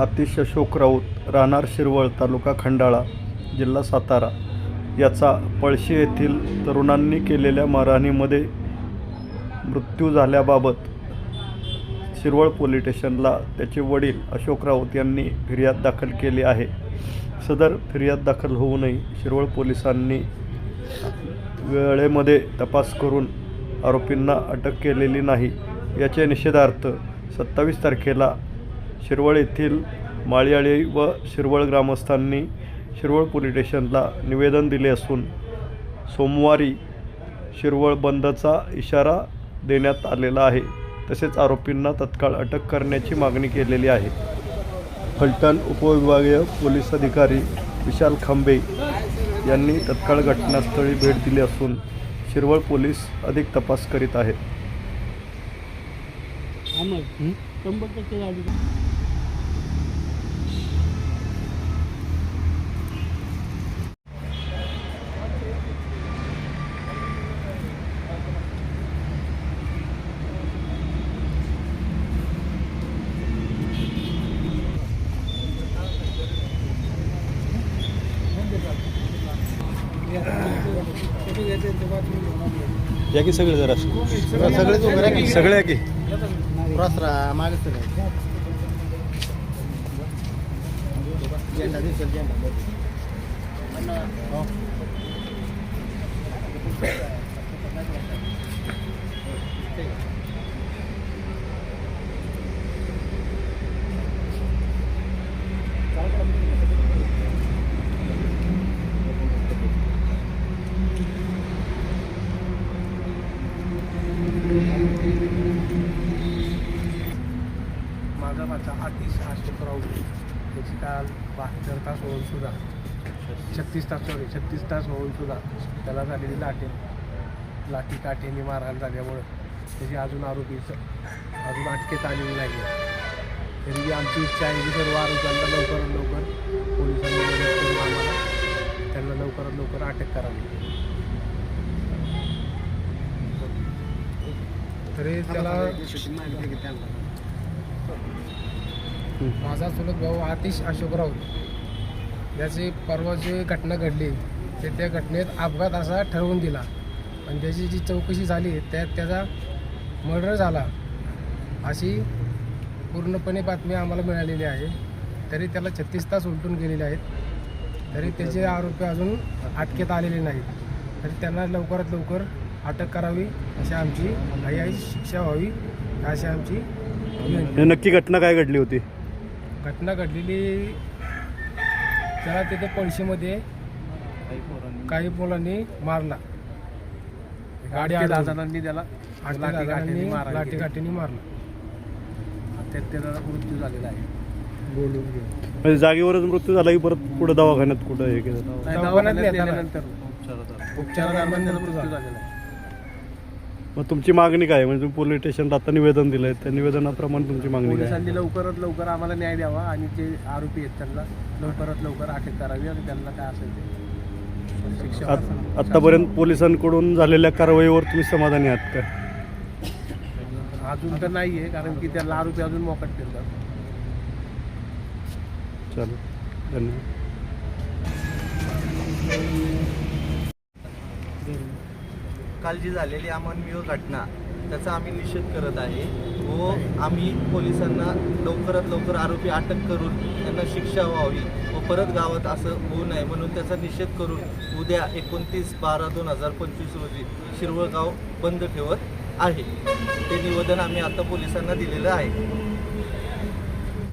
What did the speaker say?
आतिश अशोक राऊत राहणार शिरवळ तालुका खंडाळा जिल्हा सातारा याचा पळशी येथील तरुणांनी केलेल्या मारहाणीमध्ये मृत्यू झाल्याबाबत शिरवळ पोलीस स्टेशनला त्याचे वडील अशोक राऊत यांनी फिर्याद दाखल केली आहे। सदर फिर्याद दाखल होऊनही शिरवळ पोलिसांनी वेळेमध्ये तपास करून आरोपींना अटक केलेली नाही। याच्या निषेधार्थ 27 तारखेला शिरवळ येथील माळीआळी व शिरवळ ग्रामस्थांनी शिरवळ पोलीस स्टेशनला निवेदन दिले असून सोमवारी शिरवळ बंदचा इशारा देण्यात आलेला आहे। तसेच आरोपींना तत्काळ अटक करण्याची मागणी केलेली आहे। फलटण उपविभागीय पोलीस अधिकारी विशाल खांबे यांनी तत्काळ घटनास्थळी भेट दिली असून शिरवळ पोलीस अधिक तपास करीत आहेत। या की सगळे जरा सगळे की मागे झेंडा दिसेल झेंडा माझा माझा आतिश अशोक राऊत त्याची काल 72 तास होऊन सुद्धा 36 तास होऊन सुद्धा त्याला झालेली लाठी काठीने मारहाण झाल्यामुळं त्याची अजून अटकेत आलेली नाही। तरी आमची इच्छा आहे की सर्व आरोपींना लवकरात लवकर पोलिसांनी मदत करून आम्हाला त्यांना लवकरात लवकर अटक करावी। तरी त्याला माझा चुलत भाऊ आतिश अशोक राऊत याची परवा जी घटना घडली त्या घटनेत अपघात असा ठरवून दिला आणि त्याची जी चौकशी झाली त्यात त्याचा मर्डर झाला अशी पूर्णपणे बातमी आम्हाला मिळालेली आहे। तरी त्याला 36 तास उलटून गेलेले आहेत। तरी त्याचे आरोपी अजून अटकेत आलेले नाहीत। तरी त्यांना लवकरात लवकर अटक करावी अशी आमची शिक्षा व्हावी अशी आमची विनंती। नक्की घटना काय घडली होती? घटना घडलेली त्याला तिथे पळशीमध्ये काही मुलांनी मारला, गाडी जणांनी त्याला लाठीकाठीने मारला, त्यात त्याचा मृत्यू झालेला आहे। म्हणजे जागेवरच मृत्यू झाला की परत पुढे दवाखान्यात कुठं हे केलं? दवाखान्यात उपचारादरम्यान मृत्यू झालेला आहे। मग तुमची मागणी काय? म्हणजे तुम्ही पोलीस स्टेशनला आता निवेदन दिलं आहे, त्या निवेदनाप्रमाणे तुमची मागणी काय? पोलिसांनी लवकरात लवकर आम्हाला न्याय द्यावा आणि जे आरोपी आहेत त्यांना लवकरात लवकर अटक करावी आणि त्यांना काय असेल ते शिक्षा। आतापर्यंत पोलिसांकडून झालेल्या कारवाईवर तुम्ही समाधानी आहात का? अजून तर नाही आहे, कारण की त्याला आरोपी अजून मोकाट फिरतात। चालेल, धन्यवाद। काल जी झालेली अमानवीय घटना त्याचा आम्ही निषेध करत आहे व आम्ही पोलिसांना लवकरात लवकर आरोपी अटक करून त्यांना शिक्षा व्हावी व परत गावात असं होऊ नये म्हणून त्याचा निषेध करून उद्या 29/12/2025 रोजी शिरवळ गाव बंद ठेवत आहे। ते निवेदन आम्ही आता पोलिसांना दिलेलं आहे।